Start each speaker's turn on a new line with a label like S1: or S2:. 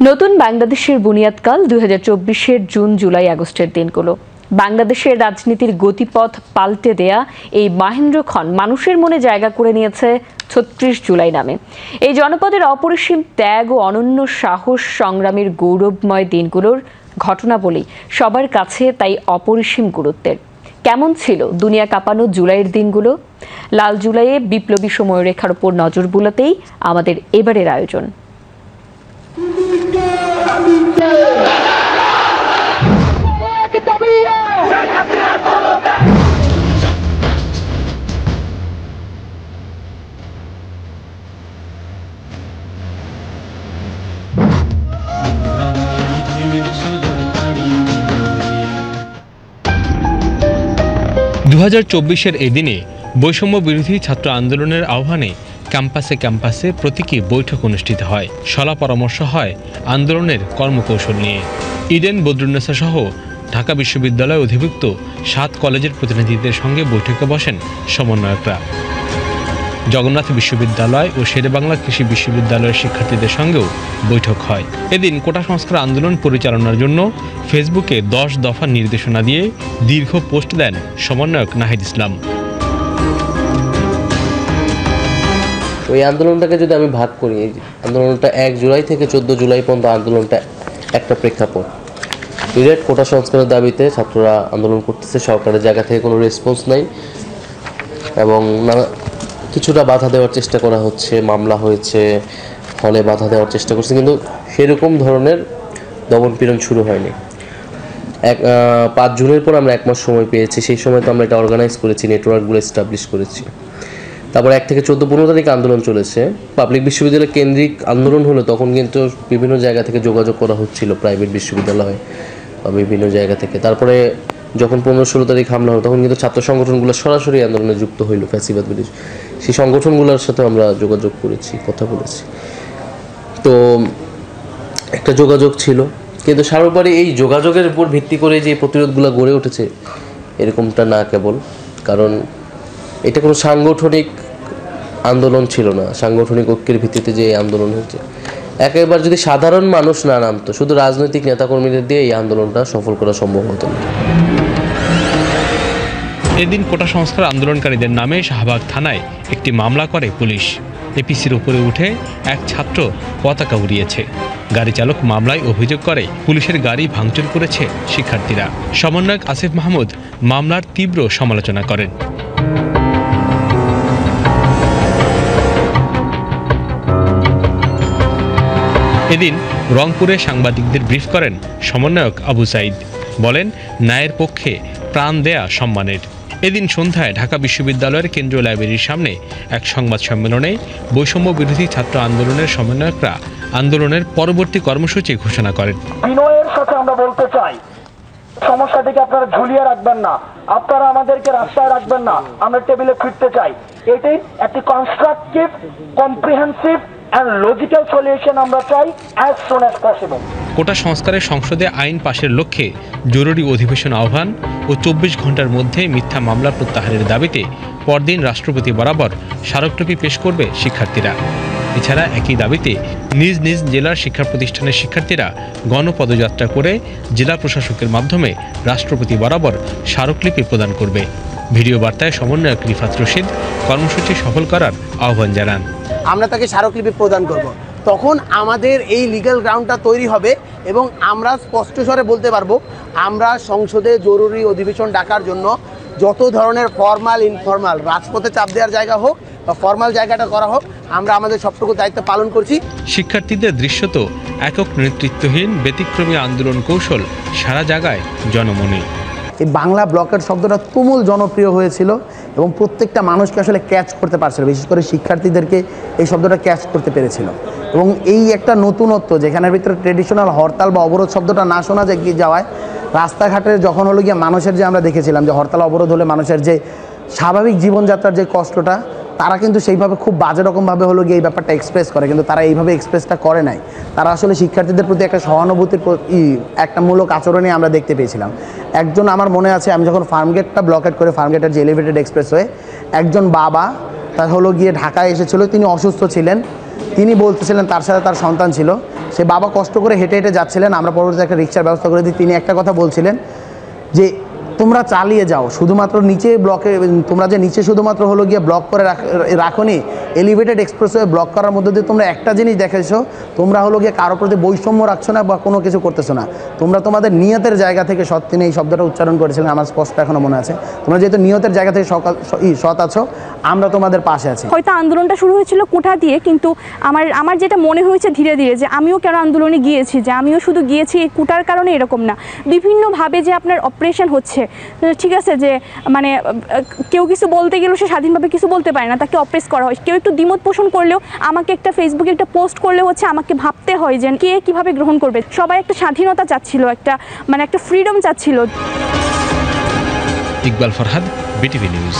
S1: নতুন বাংলাদেশের বুনিয়াদকাল 2024-এর জুন, জুলাই, আগস্টের দিনগুলো। বাংলাদেশের রাজনীতির গতিপথ পাল্টে দেয়া এই মাহেন্দ্রক্ষণ মানুষের মনে জায়গা করে নিয়েছে 36 জুলাই নামে। এই জনপদের অপরিসীম ত্যাগ ও অনন্য সাহস সংগ্রামের গৌরবময় দিনগুলোর ঘটনাবলী সবার কাছে তাই অপরিসীম গুরুত্বের। কেমন ছিল দুনিয়া কাঁপানো জুলাইয়ের দিনগুলো? লাল জুলাইয়ে বিপ্লবী সময়রেখার উপর নজর বুলাতেই আমাদের এবারের আয়োজন।
S2: 2024-এর এই দিনে বৈষম্য বিরোধী ছাত্র আন্দোলনের আহ্বানে ক্যাম্পাসে ক্যাম্পাসে প্রতীকী বৈঠক অনুষ্ঠিত হয়। শলা পরামর্শ হয় আন্দোলনের কর্মকৌশল নিয়ে। ইডেন, বদরুন্নেসা সহ ঢাকা বিশ্ববিদ্যালয় অধিভুক্ত 7 কলেজের প্রতিনিধিদের সঙ্গে বৈঠকে বসেন সমন্বয়করা। জগন্নাথ বিশ্ববিদ্যালয় ও শেরেবাংলা কৃষি বিশ্ববিদ্যালয়ের শিক্ষার্থীদের সঙ্গেও বৈঠক হয়। এদিন কোটা সংস্কার আন্দোলন পরিচালনার জন্য ফেসবুকে 10 দফা নির্দেশনা দিয়ে দীর্ঘ পোস্ট দেন সমন্বয়ক নাহিদ ইসলাম।
S3: ওই আন্দোলনটাকে যদি আমি ভাগ করি, আন্দোলনটা 1 জুলাই থেকে 14 জুলাই পর্যন্ত আন্দোলনটা একটা প্রেক্ষাপট। ডিরেক্ট কোটা সংস্কারের দাবিতে ছাত্ররা আন্দোলন করতেছে, সরকারের জায়গা থেকে কোনো রেসপন্স নাই এবং কিছুটা বাধা দেওয়ার চেষ্টা করা হচ্ছে, মামলা হয়েছে, হলে বাধা দেওয়ার চেষ্টা করছে, কিন্তু সেরকম ধরনের দমনপীড়ন শুরু হয়নি। 5 জুনের পর আমরা 1 মাস সময় পেয়েছি। সেই সময় তো আমরা এটা অর্গানাইজ করেছি, নেটওয়ার্কগুলো এস্টাবলিশ করেছি। তারপর 1 থেকে 14-15 তারিখ আন্দোলন চলেছে। পাবলিক বিশ্ববিদ্যালয় কেন্দ্রিক আন্দোলন হলো তখন কিন্তু বিভিন্ন জায়গা থেকে যোগাযোগ করা হচ্ছিল, প্রাইভেট বিশ্ববিদ্যালয় বা বিভিন্ন জায়গা থেকে। তারপরে যখন 15-16 তারিখ হামলা হলো তখন কিন্তু ছাত্র সংগঠনগুলো সরাসরি আন্দোলনে যুক্ত হইল, ফ্যাসিবাদ বিরোধী সেই সংগঠনগুলোর সাথে আমরা যোগাযোগ করেছি, কথা বলেছি। তো একটা যোগাযোগ ছিল, কিন্তু সর্বোপরি এই যোগাযোগের উপর ভিত্তি করে যে প্রতিরোধগুলো গড়ে উঠেছে এরকমটা না কেবল, কারণ এটা কোনো সাংগঠনিক আন্দোলন ছিল না। সাংগঠনিক ঐক্যের ভিত্তিতে যে আন্দোলন হয়েছে, একেবারে যদি সাধারণ মানুষ না নামতো, শুধু রাজনৈতিক নেতাকর্মীদের দিয়ে এই আন্দোলনটা সফল করা সম্ভব হতো না।
S2: এদিন কোটা সংস্কার আন্দোলনকারীদের নামে শাহবাগ থানায় একটি মামলা করে পুলিশ। এপিসির উপরে উঠে এক ছাত্র পতাকা উড়িয়েছে। গাড়ি চালক মামলায় অভিযোগ করে পুলিশের গাড়ি ভাঙচুর করেছে শিক্ষার্থীরা। সমন্বয়ক আসিফ মাহমুদ মামলার তীব্র সমালোচনা করেন। এদিন রংপুরে সাংবাদিকদের ব্রিফ করেন সমন্বয়ক আবু সাইদ। বলেন, ন্যায়ের পক্ষে প্রাণ দেয়া সম্মানের। এদিন সন্ধ্যায় ঢাকা বিশ্ববিদ্যালয়ের কেন্দ্রীয় লাইব্রেরির সামনে এক সংবাদ সম্মেলনে বৈষম্য বিরোধী ছাত্র আন্দোলনের সমন্বয়করা আন্দোলনের পরবর্তী কর্মসূচি ঘোষণা করেন।
S4: বিনয়ের সাথে আমরা বলতে চাই, সমস্যাটিকে আপনারা ঝুলিয়ে রাখবেন না, আপনারা আমাদেরকে রাস্তায় রাখবেন না, আমরা টেবিলে ফিরতে চাই। এটি একটি constructive, comprehensive and logical solution আমরা চাই as soon as possible।
S2: কোটা সংস্কারের সংসদে আইন পাশের লক্ষ্যে জরুরি অধিবেশন আহ্বান ও 24 ঘন্টার মধ্যে মিথ্যা মামলা প্রত্যাহারের দাবিতে পরদিন রাষ্ট্রপতি বরাবর স্মারকলিপি পেশ করবে শিক্ষার্থীরা। এছাড়া একই দাবিতে নিজ নিজ জেলার শিক্ষা প্রতিষ্ঠানের শিক্ষার্থীরা গণপদযাত্রা করে জেলা প্রশাসকের মাধ্যমে রাষ্ট্রপতি বরাবর স্মারকলিপি প্রদান করবে। ভিডিও বার্তায় সমন্বয়ক রিফাত রশিদ কর্মসূচি সফল করার আহ্বান জানান।
S5: আমরা তাকে স্মারকলিপি প্রদান করব, তখন আমাদের এই লিগ্যাল গ্রাউন্ডটা তৈরি হবে এবং আমরা স্পষ্ট স্বরে বলতে পারবো আমরা সংসদে জরুরি অধিবেশন ডাকার জন্য যত ধরনের ফর্মাল ইনফর্মাল রাজপথে চাপ দেওয়ার জায়গা হোক বা ফর্মাল জায়গাটা করা হোক, আমরা আমাদের সবটুকু দায়িত্ব পালন করছি।
S2: শিক্ষার্থীদের দৃশ্যত একক নেতৃত্বহীন ব্যতিক্রমী আন্দোলন কৌশল সারা জায়গায় জনমনে।
S5: এই বাংলা ব্লকের শব্দটা তুমুল জনপ্রিয় হয়েছিল এবং প্রত্যেকটা মানুষকে আসলে ক্যাচ করতে পারছিল, বিশেষ করে শিক্ষার্থীদেরকে এই শব্দটা ক্যাচ করতে পেরেছিল। এবং এই একটা নতুনত্ব যেখানের ভিতরে ট্রেডিশনাল হরতাল বা অবরোধ শব্দটা না শোনা যাওয়ায় রাস্তাঘাটে যখন হলো গিয়ে মানুষের যে আমরা দেখেছিলাম যে হরতাল অবরোধ হলে মানুষের যে স্বাভাবিক জীবনযাত্রার যে কষ্টটা, তারা কিন্তু সেইভাবে খুব বাজে রকমভাবে হলো গিয়ে এই ব্যাপারটা এক্সপ্রেস করে, কিন্তু তারা এইভাবে এক্সপ্রেসটা করে নাই। তারা আসলে শিক্ষার্থীদের প্রতি একটা সহানুভূতির একটা মূলক আচরণে আমরা দেখতে পেয়েছিলাম। একজন আমার মনে আছে, আমি যখন ফার্মগেটটা ব্লকেট করে ফার্মগেটের যে এলিভেটেড এক্সপ্রেস হয়ে একজন বাবা তার হলো গিয়ে ঢাকায় এসেছিল, তিনি অসুস্থ ছিলেন, তিনি বলতেছিলেন তার সাথে তার সন্তান ছিল, সে বাবা কষ্ট করে হেঁটে হেঁটে যাচ্ছিলেন, আমরা পরবর্তীতে একটা রিক্সার ব্যবস্থা করে দিই। তিনি একটা কথা বলছিলেন যে তোমরা চালিয়ে যাও, শুধুমাত্র নিচে ব্লকে, তোমরা যে নিচে শুধুমাত্র হলো গিয়ে ব্লক করে রাখোনি, এলিভেটেড এক্সপ্রেসওয়ে ব্লক করার মধ্যে দিয়ে তোমরা একটা জিনিস দেখেছো, তোমরা হলো গিয়ে কারোর প্রতি বৈষম্য রাখছো না বা কোনো কিছু করতেছো না, তোমরা তোমাদের নিয়তের জায়গা থেকে সৎ। তিনি এই শব্দটা উচ্চারণ করেছিলেন, আমার স্পষ্ট এখনও মনে আছে। তোমরা যেহেতু নিয়তের জায়গা থেকে সৎ আছো, আমরা তোমাদের পাশে আছি।
S6: হয়তো আন্দোলনটা শুরু হয়েছিল কোঠা দিয়ে, কিন্তু আমার যেটা মনে হয়েছে ধীরে ধীরে যে আমিও কেন আন্দোলনে গিয়েছি, যে আমিও শুধু গিয়েছি এই কোটার কারণে এরকম না, বিভিন্নভাবে যে আপনার অপারেশন হচ্ছে, ঠিক আছে, যে মানে কেউ কিছু বলতে গেলেও সে স্বাধীনভাবে কিছু বলতে পারে না, তাকে অপ্রেস করা হয়। কেউ একটু দ্বিমত পোষণ করলেও, আমাকে একটা ফেসবুকে একটা পোস্ট করলেও হচ্ছে আমাকে ভাবতে হয় যে কে কীভাবে গ্রহণ করবে। সবাই একটা স্বাধীনতা চাচ্ছিল, একটা ফ্রিডম চাচ্ছিল।
S2: Iqbal Farhad, BTV news.